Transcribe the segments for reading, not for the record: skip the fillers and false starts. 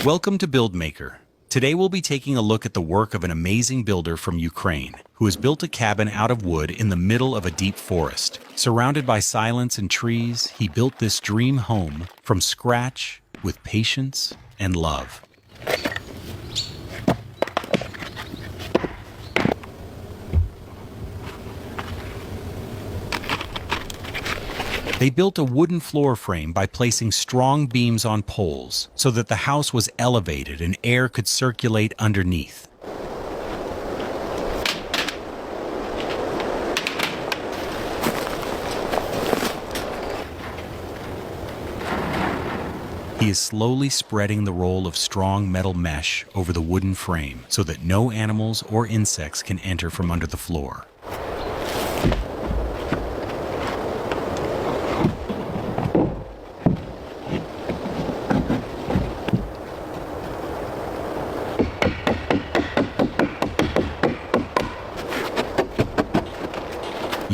Welcome to BuildMaker. Today we'll be taking a look at the work of an amazing builder from Ukraine who has built a cabin out of wood in the middle of a deep forest. Surrounded by silence and trees, he built this dream home from scratch with patience and love. They built a wooden floor frame by placing strong beams on poles so that the house was elevated and air could circulate underneath. He is slowly spreading the roll of strong metal mesh over the wooden frame so that no animals or insects can enter from under the floor.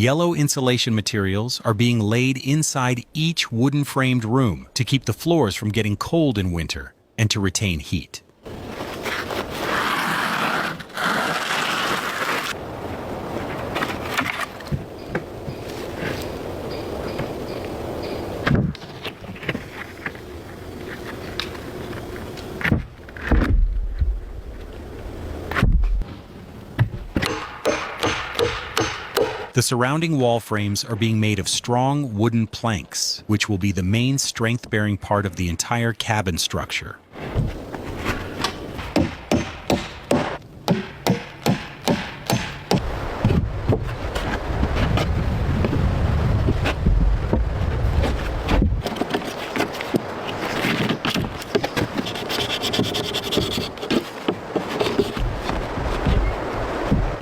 Yellow insulation materials are being laid inside each wooden framed room to keep the floors from getting cold in winter and to retain heat. The surrounding wall frames are being made of strong wooden planks, which will be the main strength-bearing part of the entire cabin structure.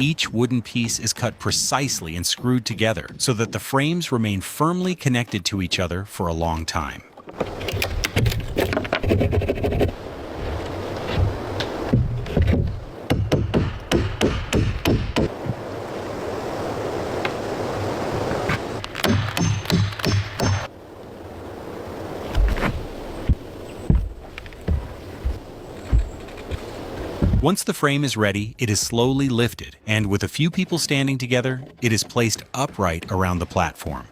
Each wooden piece is cut precisely and screwed together so that the frames remain firmly connected to each other for a long time. Once the frame is ready, it is slowly lifted, and with a few people standing together, it is placed upright around the platform.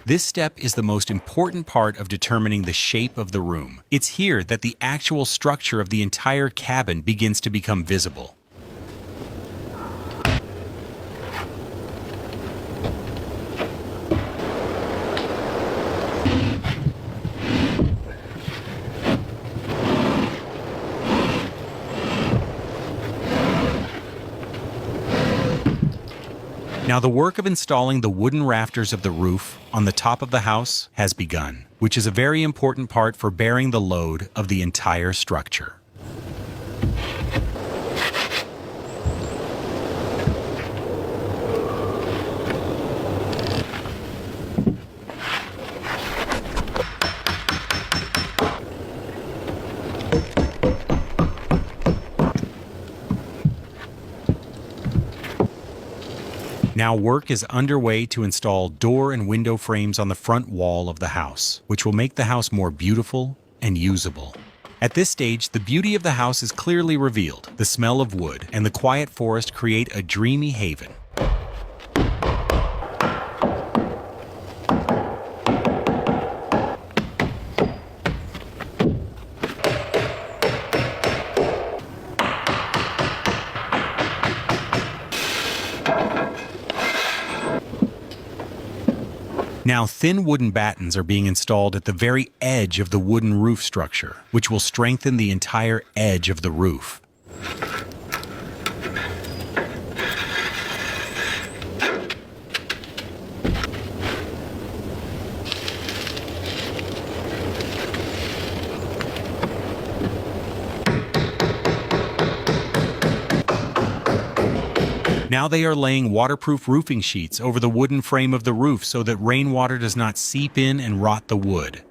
This step is the most important part of determining the shape of the room. It's here that the actual structure of the entire cabin begins to become visible. Now the work of installing the wooden rafters of the roof on the top of the house has begun, which is a very important part for bearing the load of the entire structure. Now work is underway to install door and window frames on the front wall of the house, which will make the house more beautiful and usable. At this stage, the beauty of the house is clearly revealed. The smell of wood and the quiet forest create a dreamy haven. Now, thin wooden battens are being installed at the very edge of the wooden roof structure, which will strengthen the entire edge of the roof. Now they are laying waterproof roofing sheets over the wooden frame of the roof so that rainwater does not seep in and rot the wood.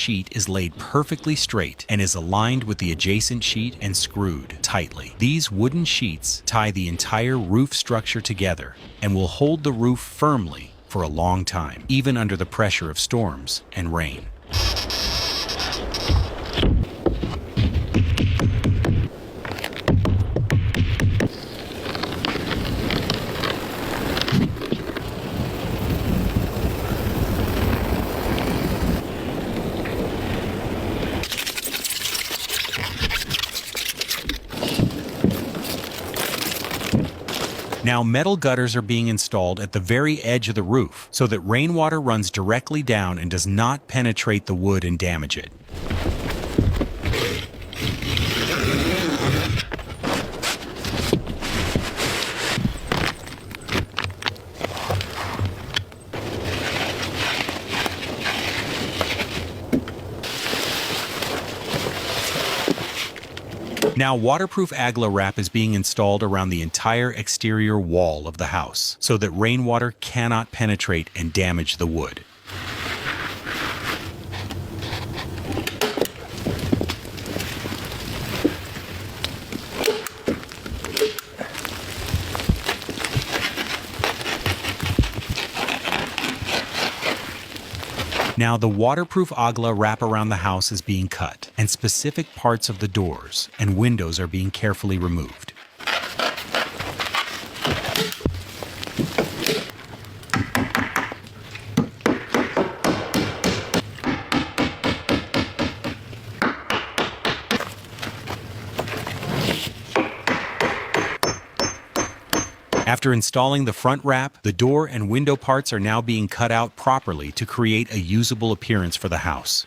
sheet is laid perfectly straight and is aligned with the adjacent sheet and screwed tightly. These wooden sheets tie the entire roof structure together and will hold the roof firmly for a long time, even under the pressure of storms and rain. Now, metal gutters are being installed at the very edge of the roof so that rainwater runs directly down and does not penetrate the wood and damage it. Now, waterproof agla wrap is being installed around the entire exterior wall of the house so that rainwater cannot penetrate and damage the wood. Now, the waterproof agla wrap around the house is being cut, and specific parts of the doors and windows are being carefully removed. After installing the front wrap, the door and window parts are now being cut out properly to create a usable appearance for the house.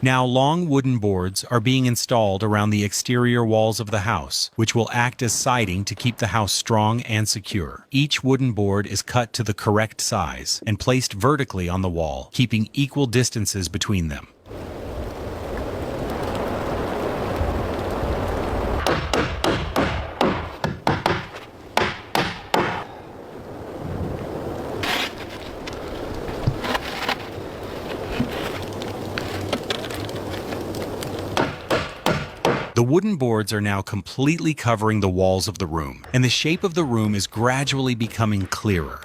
Now, long wooden boards are being installed around the exterior walls of the house, which will act as siding to keep the house strong and secure. Each wooden board is cut to the correct size and placed vertically on the wall, keeping equal distances between them. The wooden boards are now completely covering the walls of the room, and the shape of the room is gradually becoming clearer.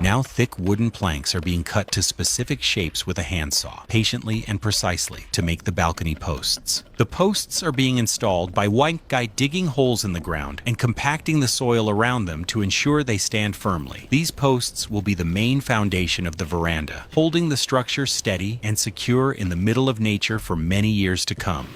Now thick wooden planks are being cut to specific shapes with a handsaw, patiently and precisely, to make the balcony posts. The posts are being installed by one guy digging holes in the ground and compacting the soil around them to ensure they stand firmly. These posts will be the main foundation of the veranda, holding the structure steady and secure in the middle of nature for many years to come.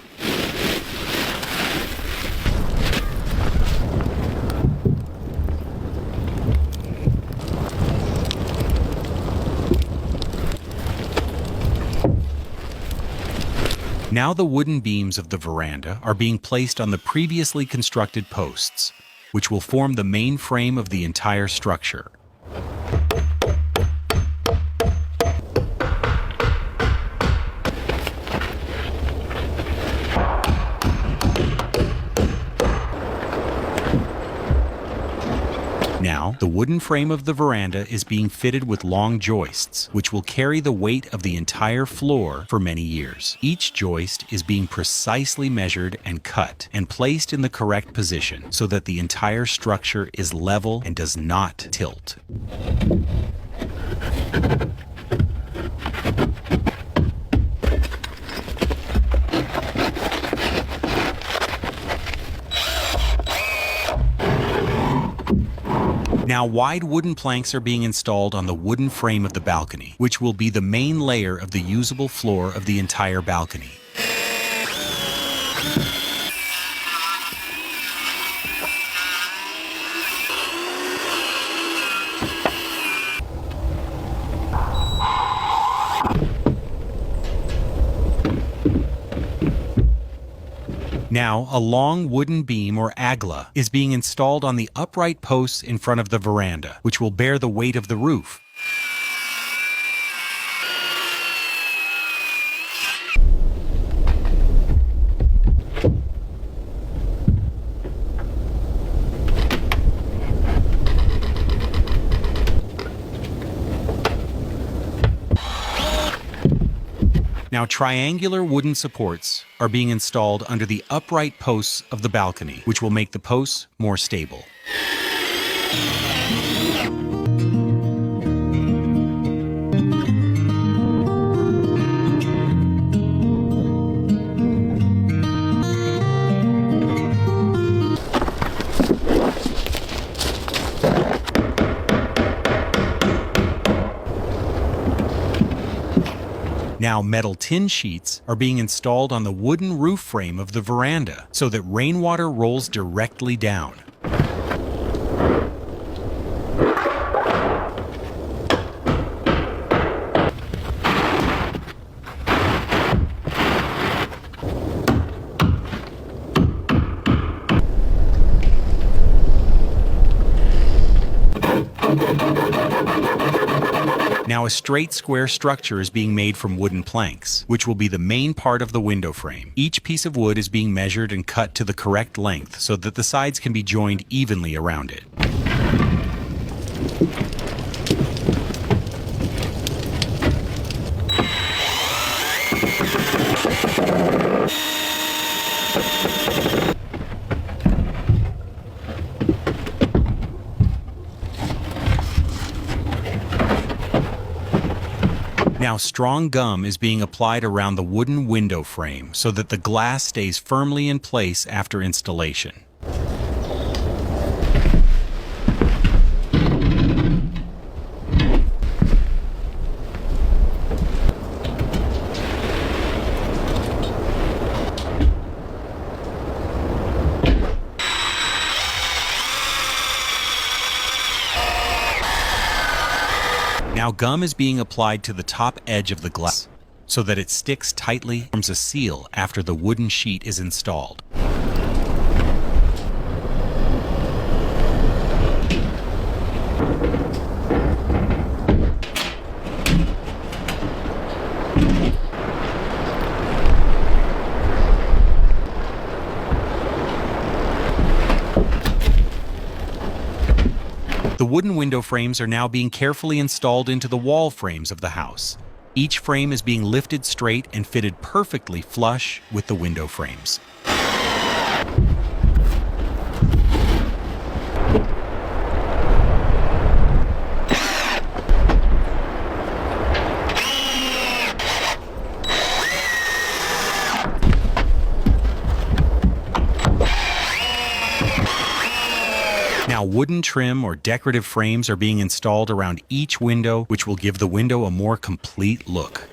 Now the wooden beams of the veranda are being placed on the previously constructed posts, which will form the main frame of the entire structure. Now, the wooden frame of the veranda is being fitted with long joists, which will carry the weight of the entire floor for many years. Each joist is being precisely measured and cut and placed in the correct position so that the entire structure is level and does not tilt. Now, wide wooden planks are being installed on the wooden frame of the balcony, which will be the main layer of the usable floor of the entire balcony. Now, a long wooden beam or agla is being installed on the upright posts in front of the veranda, which will bear the weight of the roof. Now, triangular wooden supports are being installed under the upright posts of the balcony, which will make the posts more stable. Now, metal tin sheets are being installed on the wooden roof frame of the veranda so that rainwater rolls directly down. Now, a straight square structure is being made from wooden planks, which will be the main part of the window frame. Each piece of wood is being measured and cut to the correct length so that the sides can be joined evenly around it. Now, strong gum is being applied around the wooden window frame so that the glass stays firmly in place after installation. Now, gum is being applied to the top edge of the glass so that it sticks tightly and forms a seal after the wooden sheet is installed. The wooden window frames are now being carefully installed into the wall frames of the house. Each frame is being lifted straight and fitted perfectly flush with the window frames. Now, wooden trim or decorative frames are being installed around each window, which will give the window a more complete look.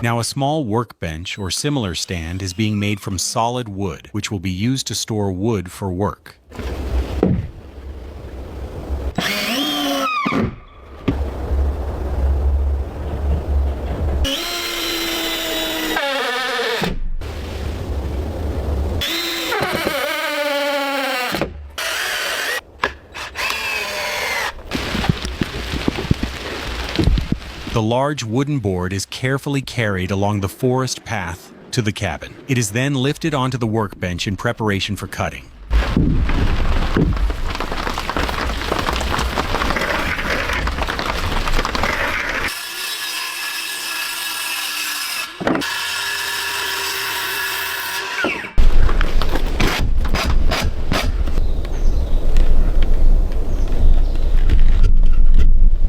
Now, a small workbench or similar stand is being made from solid wood, which will be used to store wood for work. The large wooden board is carefully carried along the forest path to the cabin. It is then lifted onto the workbench in preparation for cutting.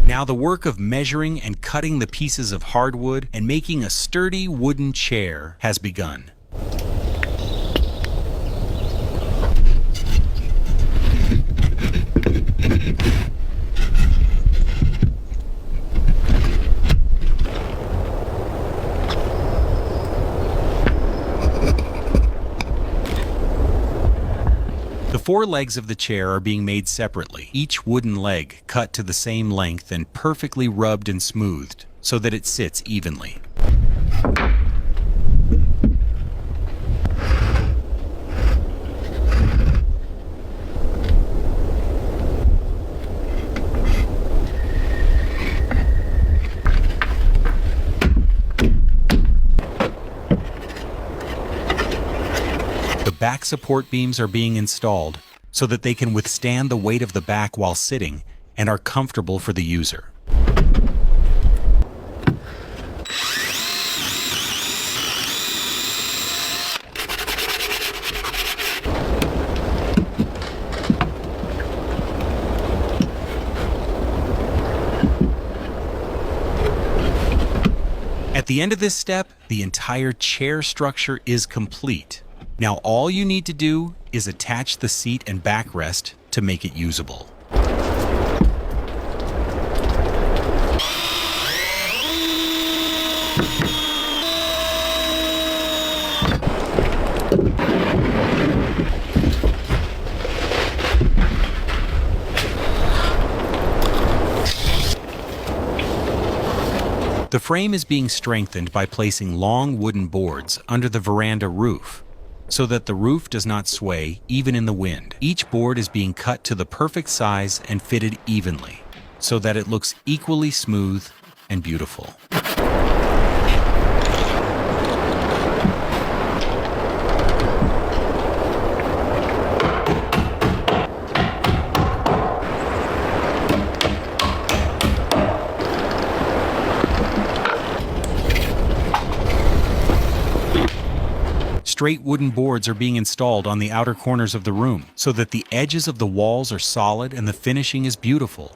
Now, the work of measuring and cutting the pieces of hardwood and making a sturdy wooden chair has begun. 4 legs of the chair are being made separately, each wooden leg cut to the same length and perfectly rubbed and smoothed so that it sits evenly. The back support beams are being installed so that they can withstand the weight of the back while sitting and are comfortable for the user. At the end of this step, the entire chair structure is complete. Now all you need to do is attach the seat and backrest to make it usable. The frame is being strengthened by placing long wooden boards under the veranda roof, so that the roof does not sway even in the wind. Each board is being cut to the perfect size and fitted evenly, so that it looks equally smooth and beautiful. Straight wooden boards are being installed on the outer corners of the room so that the edges of the walls are solid and the finishing is beautiful.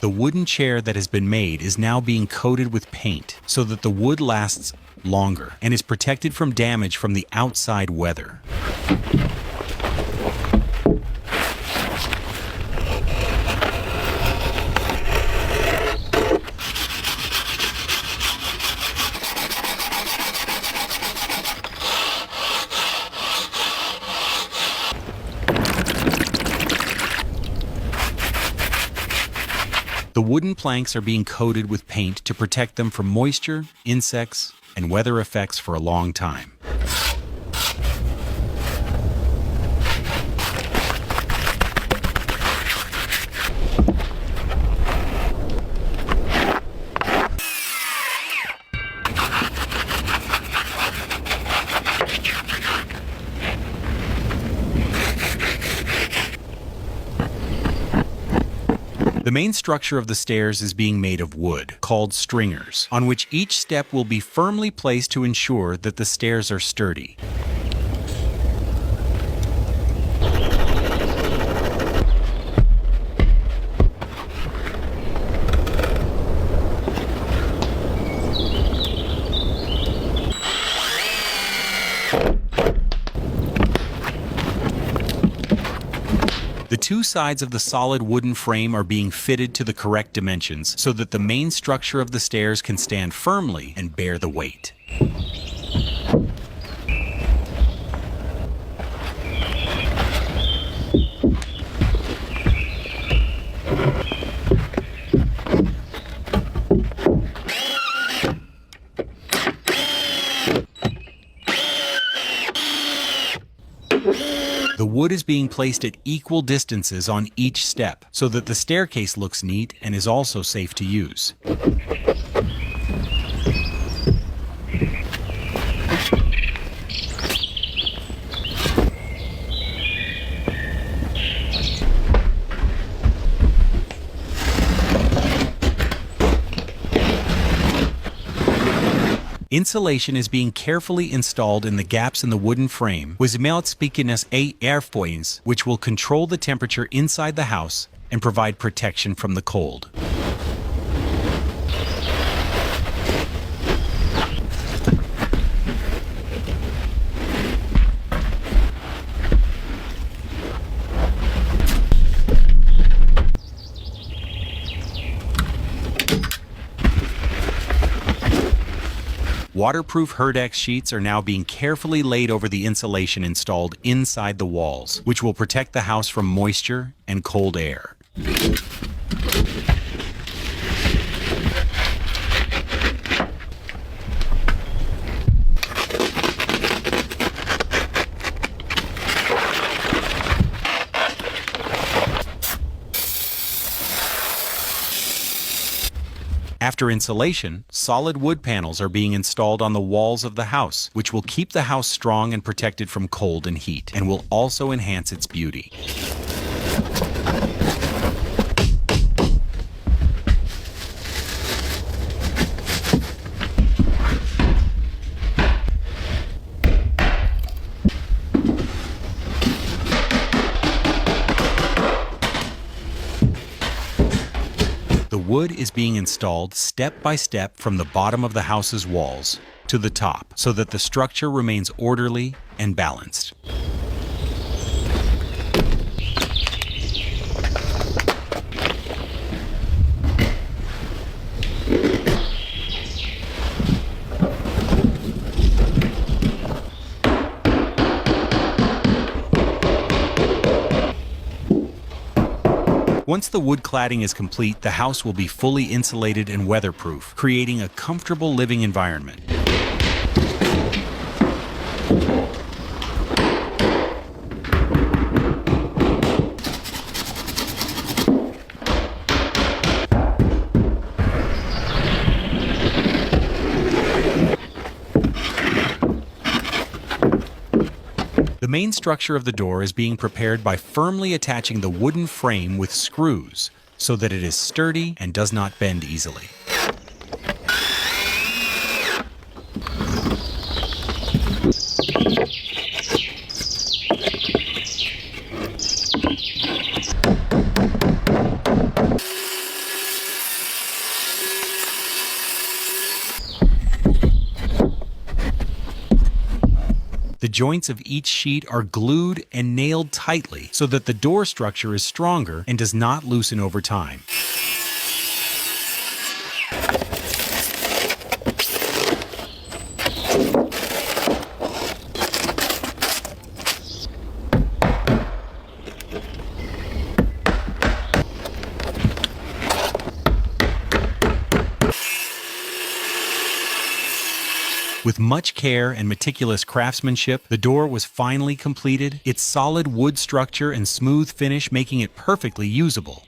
The wooden chair that has been made is now being coated with paint so that the wood lasts longer and is protected from damage from the outside weather. The wooden planks are being coated with paint to protect them from moisture, insects, and weather effects for a long time. The main structure of the stairs is being made of wood, called stringers, on which each step will be firmly placed to ensure that the stairs are sturdy. The two sides of the solid wooden frame are being fitted to the correct dimensions so that the main structure of the stairs can stand firmly and bear the weight. The wood is being placed at equal distances on each step so that the staircase looks neat and is also safe to use. Insulation is being carefully installed in the gaps in the wooden frame with meltspiekenes airfoils, which will control the temperature inside the house and provide protection from the cold. Waterproof Herdex sheets are now being carefully laid over the insulation installed inside the walls, which will protect the house from moisture and cold air. After insulation, solid wood panels are being installed on the walls of the house, which will keep the house strong and protected from cold and heat, and will also enhance its beauty. The wood is being installed step by step from the bottom of the house's walls to the top, so that the structure remains orderly and balanced. Once the wood cladding is complete, the house will be fully insulated and weatherproof, creating a comfortable living environment. The main structure of the door is being prepared by firmly attaching the wooden frame with screws so that it is sturdy and does not bend easily. The joints of each sheet are glued and nailed tightly so that the door structure is stronger and does not loosen over time. With much care and meticulous craftsmanship, the door was finally completed, its solid wood structure and smooth finish making it perfectly usable.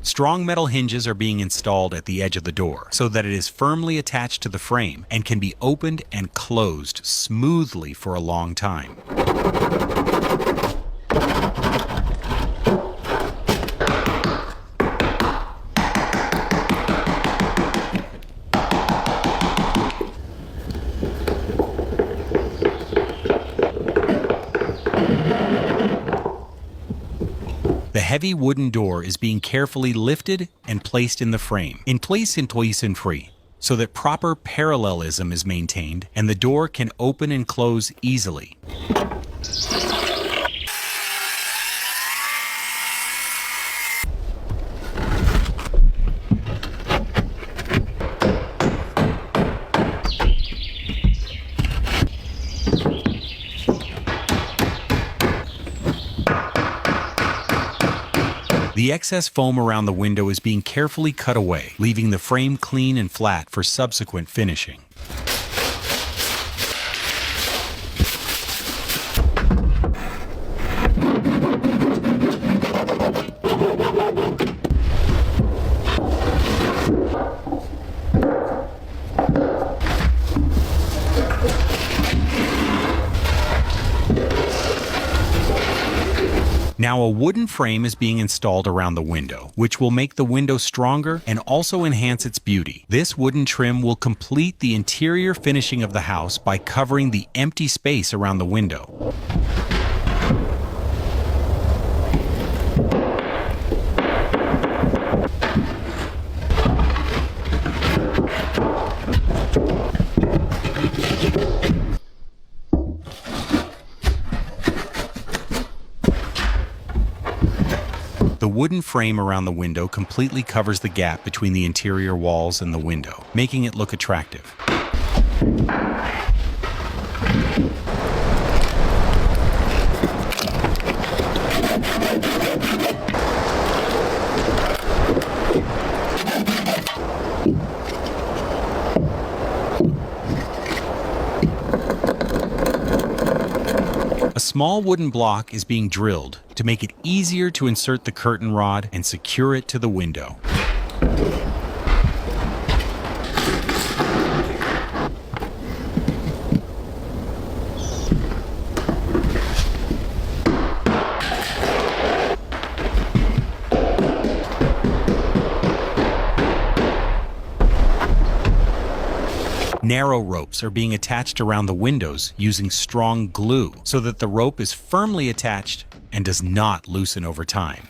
Strong metal hinges are being installed at the edge of the door so that it is firmly attached to the frame and can be opened and closed smoothly for a long time. The heavy wooden door is being carefully lifted and placed in the frame, so that proper parallelism is maintained and the door can open and close easily. The excess foam around the window is being carefully cut away, leaving the frame clean and flat for subsequent finishing. Now a wooden frame is being installed around the window, which will make the window stronger and also enhance its beauty. This wooden trim will complete the interior finishing of the house by covering the empty space around the window. wooden frame around the window completely covers the gap between the interior walls and the window, making it look attractive. A small wooden block is being drilled to make it easier to insert the curtain rod and secure it to the window. Narrow ropes are being attached around the windows using strong glue so that the rope is firmly attached and does not loosen over time.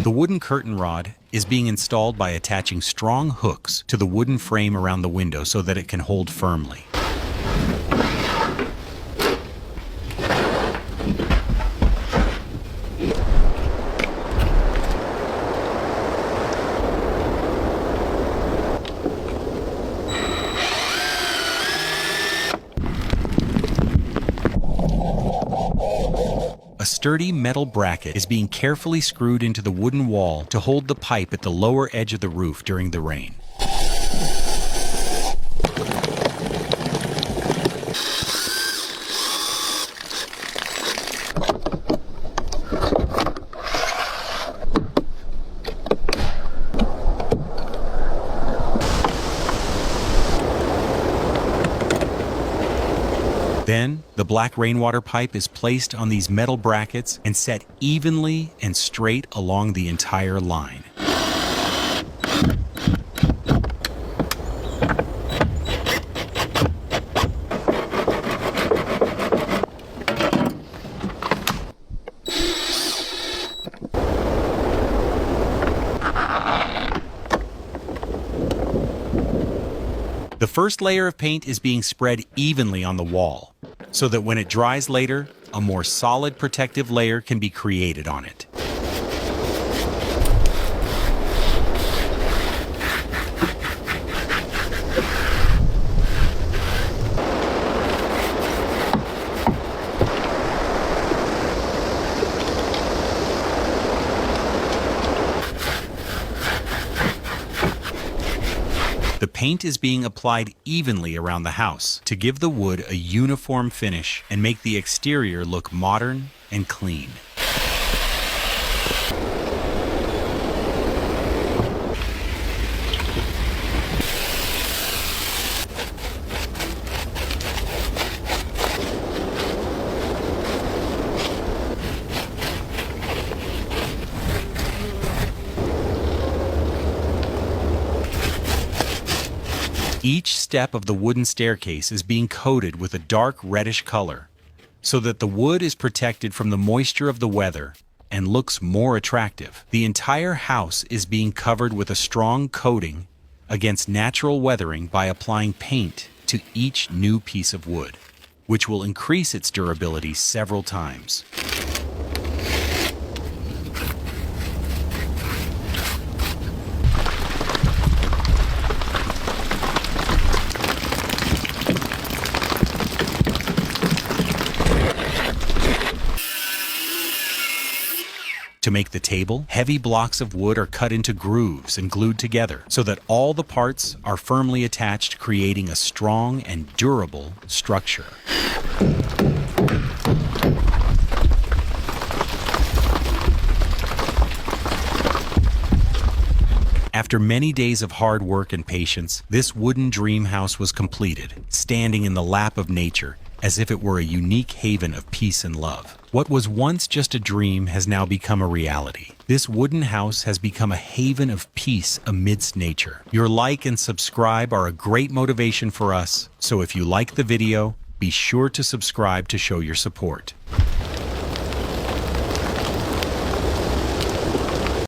The wooden curtain rod is being installed by attaching strong hooks to the wooden frame around the window so that it can hold firmly. A sturdy metal bracket is being carefully screwed into the wooden wall to hold the pipe at the lower edge of the roof during the rain. Then, the black rainwater pipe is placed on these metal brackets and set evenly and straight along the entire line. The first layer of paint is being spread evenly on the wall, so that when it dries later, a more solid protective layer can be created on it. The paint is being applied evenly around the house to give the wood a uniform finish and make the exterior look modern and clean. Each step of the wooden staircase is being coated with a dark reddish color, so that the wood is protected from the moisture of the weather and looks more attractive. The entire house is being covered with a strong coating against natural weathering by applying paint to each new piece of wood, which will increase its durability several times. To make the table, heavy blocks of wood are cut into grooves and glued together so that all the parts are firmly attached, creating a strong and durable structure. After many days of hard work and patience, this wooden dream house was completed, standing in the lap of nature as if it were a unique haven of peace and love. What was once just a dream has now become a reality. This wooden house has become a haven of peace amidst nature. Your like and subscribe are a great motivation for us, so if you like the video, be sure to subscribe to show your support.